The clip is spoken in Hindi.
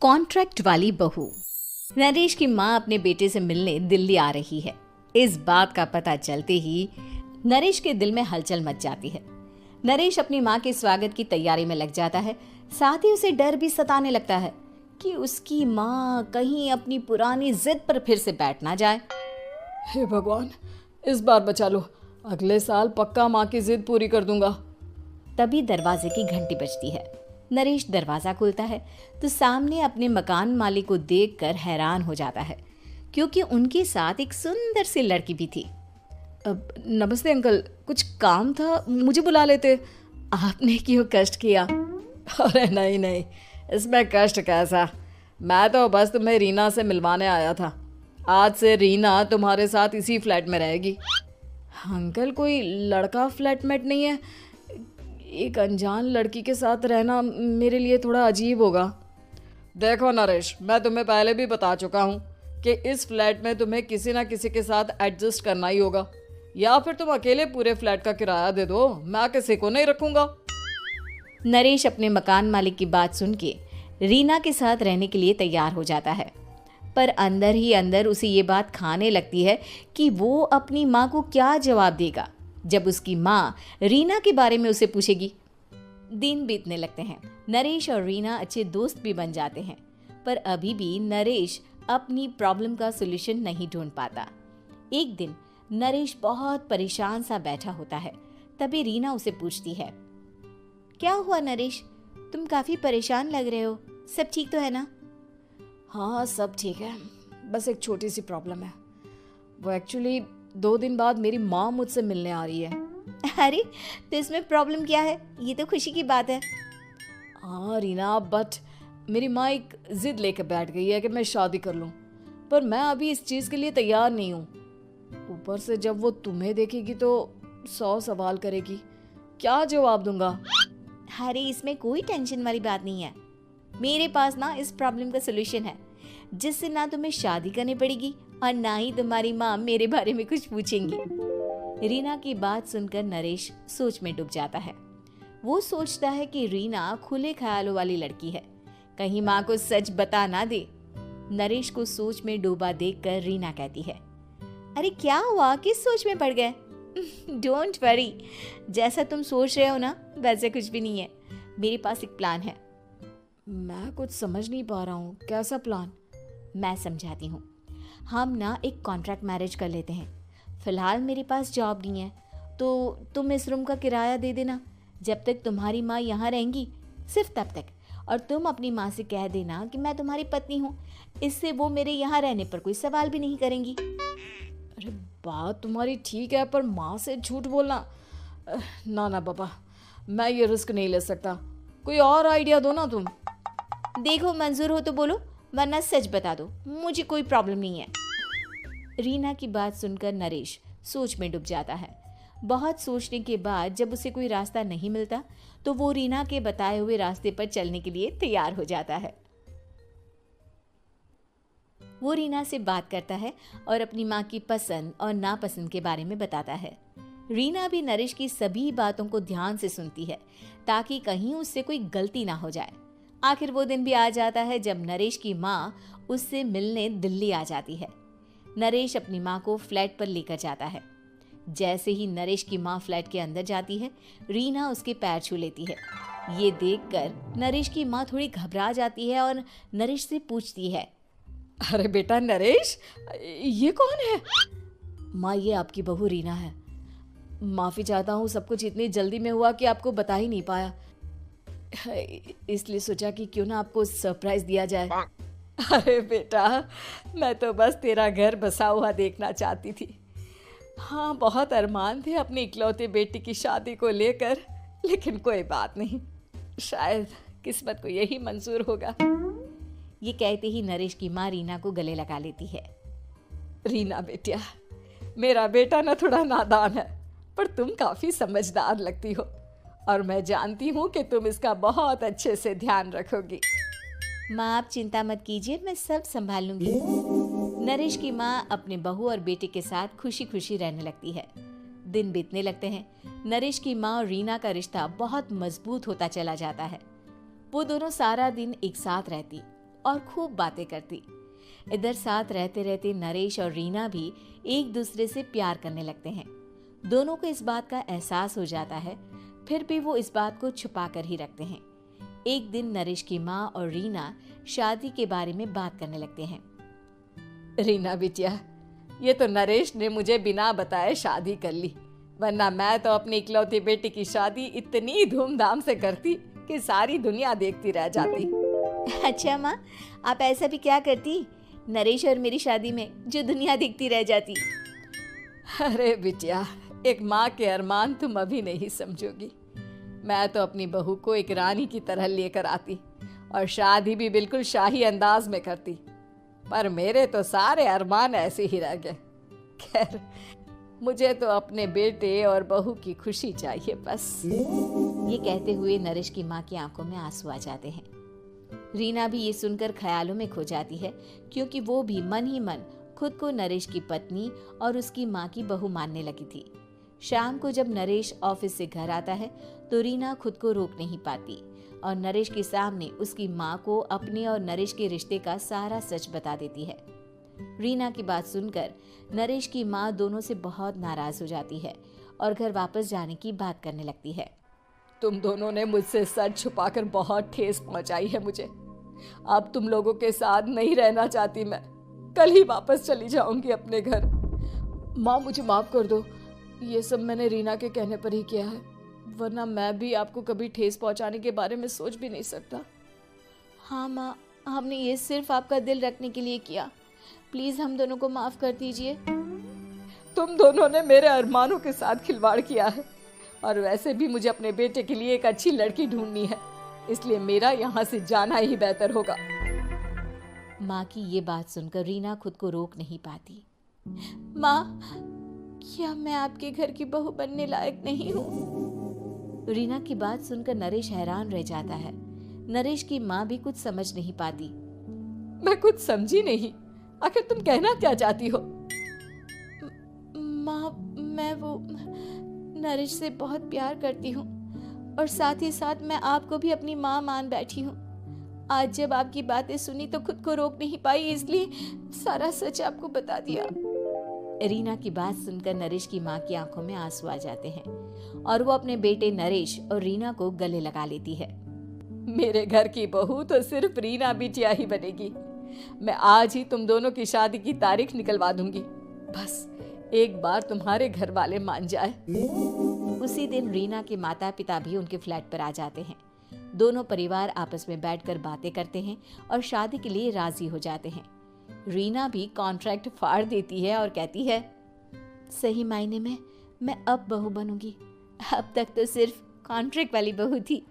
कॉन्ट्रैक्ट वाली बहू। नरेश की माँ अपने बेटे से मिलने दिल्ली आ रही है। इस बात का पता चलते ही नरेश के दिल में हलचल मच जाती है। नरेश अपनी माँ के स्वागत की तैयारी में लग जाता है। साथ ही उसे डर भी सताने लगता है कि उसकी माँ कहीं अपनी पुरानी जिद पर फिर से बैठ ना जाए। हे भगवान, इस बार बचा लो, अगले साल पक्का माँ की जिद पूरी कर दूंगा। तभी दरवाजे की घंटी बजती है। नरेश दरवाजा खोलता है तो सामने अपने मकान मालिक को देखकर हैरान हो जाता है, क्योंकि उनके साथ एक सुंदर सी लड़की भी थी। नमस्ते अंकल, कुछ काम था, मुझे बुला लेते। आपने क्यों कष्ट किया? अरे नहीं नहीं, इसमें कष्ट कैसा, मैं तो बस तुम्हें रीना से मिलवाने आया था। आज से रीना तुम्हारे साथ इसी फ्लैट में रहेगी। अंकल, कोई लड़का फ्लैटमेट नहीं है? एक अनजान लड़की के साथ रहना मेरे लिए थोड़ा अजीब होगा। देखो नरेश, मैं तुम्हें पहले भी बता चुका हूँ कि इस फ्लैट में तुम्हें किसी ना किसी के साथ एडजस्ट करना ही होगा, या फिर तुम अकेले पूरे फ्लैट का किराया दे दो, मैं किसी को नहीं रखूँगा। नरेश अपने मकान मालिक की बात सुन के रीना के साथ रहने के लिए तैयार हो जाता है, पर अंदर ही अंदर उसे ये बात खाने लगती है कि वो अपनी माँ को क्या जवाब देगा जब उसकी माँ रीना के बारे में उसे पूछेगी। दिन बीतने लगते हैं। नरेश और रीना अच्छे दोस्त भी बन जाते हैं, पर अभी भी नरेश अपनी प्रॉब्लम का सॉल्यूशन नहीं ढूंढ पाता। एक दिन नरेश बहुत परेशान सा बैठा होता है। तभी रीना उसे पूछती है, क्या हुआ नरेश, तुम काफी परेशान लग रहे हो, सब ठीक तो है ना? हाँ सब ठीक है, बस एक छोटी सी प्रॉब्लम है। वो एक्चुअली 2 दिन बाद मेरी माँ मुझसे मिलने आ रही है। अरे तो इसमें प्रॉब्लम क्या है, ये तो खुशी की बात है। हाँ रीना, बट मेरी माँ एक जिद लेकर बैठ गई है कि मैं शादी कर लूँ, पर मैं अभी इस चीज़ के लिए तैयार नहीं हूँ। ऊपर से जब वो तुम्हें देखेगी तो 100 सवाल करेगी, क्या जवाब दूंगा? अरे इसमें कोई टेंशन वाली बात नहीं है। मेरे पास ना इस प्रॉब्लम का सलूशन है, जिससे ना तुम्हें शादी करनी पड़ेगी और ना ही तुम्हारी माँ मेरे बारे में कुछ पूछेंगी। रीना की बात सुनकर नरेश सोच में डूब जाता है। वो सोचता है कि रीना खुले ख्यालों वाली लड़की है, कहीं माँ को सच बता ना दे। नरेश को सोच में डूबा देखकर रीना कहती है, अरे क्या हुआ, किस सोच में पड़ गए? डोंट वरी, जैसा तुम सोच रहे हो ना वैसे कुछ भी नहीं है। मेरे पास एक प्लान है। मैं कुछ समझ नहीं पा रहा हूँ, कैसा प्लान? मैं समझाती हूँ। हम ना एक कॉन्ट्रैक्ट मैरिज कर लेते हैं। फिलहाल मेरे पास जॉब नहीं है, तो तुम इस रूम का किराया दे देना जब तक तुम्हारी माँ यहाँ रहेंगी, सिर्फ तब तक। और तुम अपनी माँ से कह देना कि मैं तुम्हारी पत्नी हूँ, इससे वो मेरे यहाँ रहने पर कोई सवाल भी नहीं करेंगी। अरे बात तुम्हारी ठीक है, पर माँ से झूठ बोलना, ना ना बाबा, मैं ये रिस्क नहीं ले सकता। कोई और आइडिया दो ना तुम। देखो मंजूर हो तो बोलो, वरना सच बता दो, मुझे कोई प्रॉब्लम नहीं है। रीना की बात सुनकर नरेश सोच में डूब जाता है। बहुत सोचने के बाद जब उसे कोई रास्ता नहीं मिलता तो वो रीना के बताए हुए रास्ते पर चलने के लिए तैयार हो जाता है। वो रीना से बात करता है और अपनी माँ की पसंद और नापसंद के बारे में बताता है। रीना भी नरेश की सभी बातों को ध्यान से सुनती है, ताकि कहीं उससे कोई गलती ना हो जाए। आखिर वो दिन भी आ जाता है जब नरेश की माँ उससे मिलने दिल्ली आ जाती है। नरेश अपनी माँ को फ्लैट पर लेकर जाता है। जैसे ही नरेश की माँ फ्लैट के अंदर जाती है, रीना उसके पैर छू लेती है। ये देखकर नरेश की माँ थोड़ी घबरा जाती है और नरेश से पूछती है, अरे बेटा नरेश, ये कौन है? माँ, ये आपकी बहू रीना है। माफ़ी चाहता हूँ, सब कुछ इतनी जल्दी में हुआ कि आपको बता ही नहीं पाया, इसलिए सोचा कि क्यों ना आपको सरप्राइज दिया जाए। अरे बेटा, मैं तो बस तेरा घर बसा हुआ देखना चाहती थी। हाँ, बहुत अरमान थे अपनी इकलौते बेटी की शादी को लेकर, लेकिन कोई बात नहीं, शायद किस्मत को यही मंजूर होगा। ये कहते ही नरेश की माँ रीना को गले लगा लेती है। रीना बेटिया, मेरा बेटा ना थोड़ा नादान है, पर तुम काफ़ी समझदार लगती हो और मैं जानती हूँ कि तुम इसका बहुत अच्छे से ध्यान रखोगी। माँ आप चिंता मत कीजिए, मैं सब संभाल लूंगी। नरेश की माँ अपने बहू और बेटे के साथ खुशी खुशी रहने लगती है। दिन बीतने लगते हैं। नरेश की माँ और रीना का रिश्ता बहुत मजबूत होता चला जाता है। वो दोनों सारा दिन एक साथ रहती और खूब बातें करती। इधर साथ रहते रहते नरेश और रीना भी एक दूसरे से प्यार करने लगते हैं। दोनों को इस बात का एहसास हो जाता है, फिर भी वो इस बात को छुपा कर ही रखते हैं। एक दिन नरेश की माँ और रीना शादी के बारे में बात करने लगते हैं। रीना बिटिया, ये तो नरेश ने मुझे बिना बताए शादी कर ली, वरना मैं तो अपनी इकलौती बेटी की शादी इतनी धूमधाम से करती कि सारी दुनिया देखती रह जाती। अच्छा माँ, आप ऐसा भी क्या करती नरेश और मेरी शादी में जो दुनिया देखती रह जाती? अरे बिटिया, एक माँ के अरमान तुम अभी नहीं समझोगी। मैं तो अपनी बहू को एक रानी की तरह लेकर आती और शादी भी बिल्कुल शाही अंदाज में करती, पर मेरे तो सारे अरमान ऐसे ही रह गए। खैर, मुझे तो अपने बेटे और बहू की खुशी चाहिए बस। ये कहते हुए नरेश की माँ की आंखों में आंसू आ जाते हैं। रीना भी ये सुनकर ख्यालों में खो जाती है, क्योंकि वो भी मन ही मन खुद को नरेश की पत्नी और उसकी माँ की बहू मानने लगी थी। शाम को जब नरेश ऑफिस से घर आता है तो रीना खुद को रोक नहीं पाती और नरेश के सामने उसकी माँ को अपने और नरेश के रिश्ते का सारा सच बता देती है। रीना की बात सुनकर नरेश की माँ दोनों से बहुत नाराज हो जाती है और घर वापस जाने की बात करने लगती है। तुम दोनों ने मुझसे सच छुपाकर बहुत ठेस पहुंचाई है मुझे। अब तुम लोगों के साथ नहीं रहना चाहती मैं, कल ही वापस चली जाऊंगी अपने घर। माँ, मुझे माफ कर दो, ये सब मैंने रीना के कहने पर ही किया है, वरना मैं भी आपको कभी ठेस पहुंचाने के बारे में सोच भी नहीं सकता। हाँ माँ, हमने ये सिर्फ आपका दिल रखने के लिए किया, प्लीज हम दोनों को माफ कर दीजिए। तुम दोनों ने मेरे अरमानों के साथ खिलवाड़ किया है, और वैसे भी मुझे अपने बेटे के लिए एक अच्छी लड़की ढूंढनी है, इसलिए मेरा यहाँ से जाना ही बेहतर होगा। माँ की ये बात सुनकर रीना खुद को रोक नहीं पाती। माँ, क्या मैं आपके घर की बहू बनने लायक नहीं हूँ? रीना की बात सुनकर नरेश हैरान रह जाता है। नरेश की माँ भी कुछ समझ नहीं पाती। मैं कुछ समझी नहीं, आखिर तुम कहना क्या चाहती हो? माँ, मैं वो नरेश से बहुत प्यार करती हूँ और साथ ही साथ मैं आपको भी अपनी माँ मान बैठी हूँ। आज जब आपकी बातें सुनी तो खुद को रोक नहीं पाई, इसलिए सारा सच आपको बता दिया। रीना की बात सुनकर नरेश की माँ की आंखों में आंसू आ जाते हैं और वो अपने बेटे नरेश और रीना को गले लगा लेती है। मेरे घर की बहू तो सिर्फ रीना बिटिया ही बनेगी। मैं आज ही तुम दोनों की शादी की तारीख निकलवा दूंगी, बस एक बार तुम्हारे घर वाले मान जाए। उसी दिन रीना के माता पिता भी उनके फ्लैट पर आ जाते हैं। दोनों परिवार आपस में बैठकर बातें करते हैं और शादी के लिए राजी हो जाते हैं। रीना भी कॉन्ट्रैक्ट फाड़ देती है और कहती है, सही मायने में मैं अब बहू बनूंगी, अब तक तो सिर्फ कॉन्ट्रैक्ट वाली बहू थी।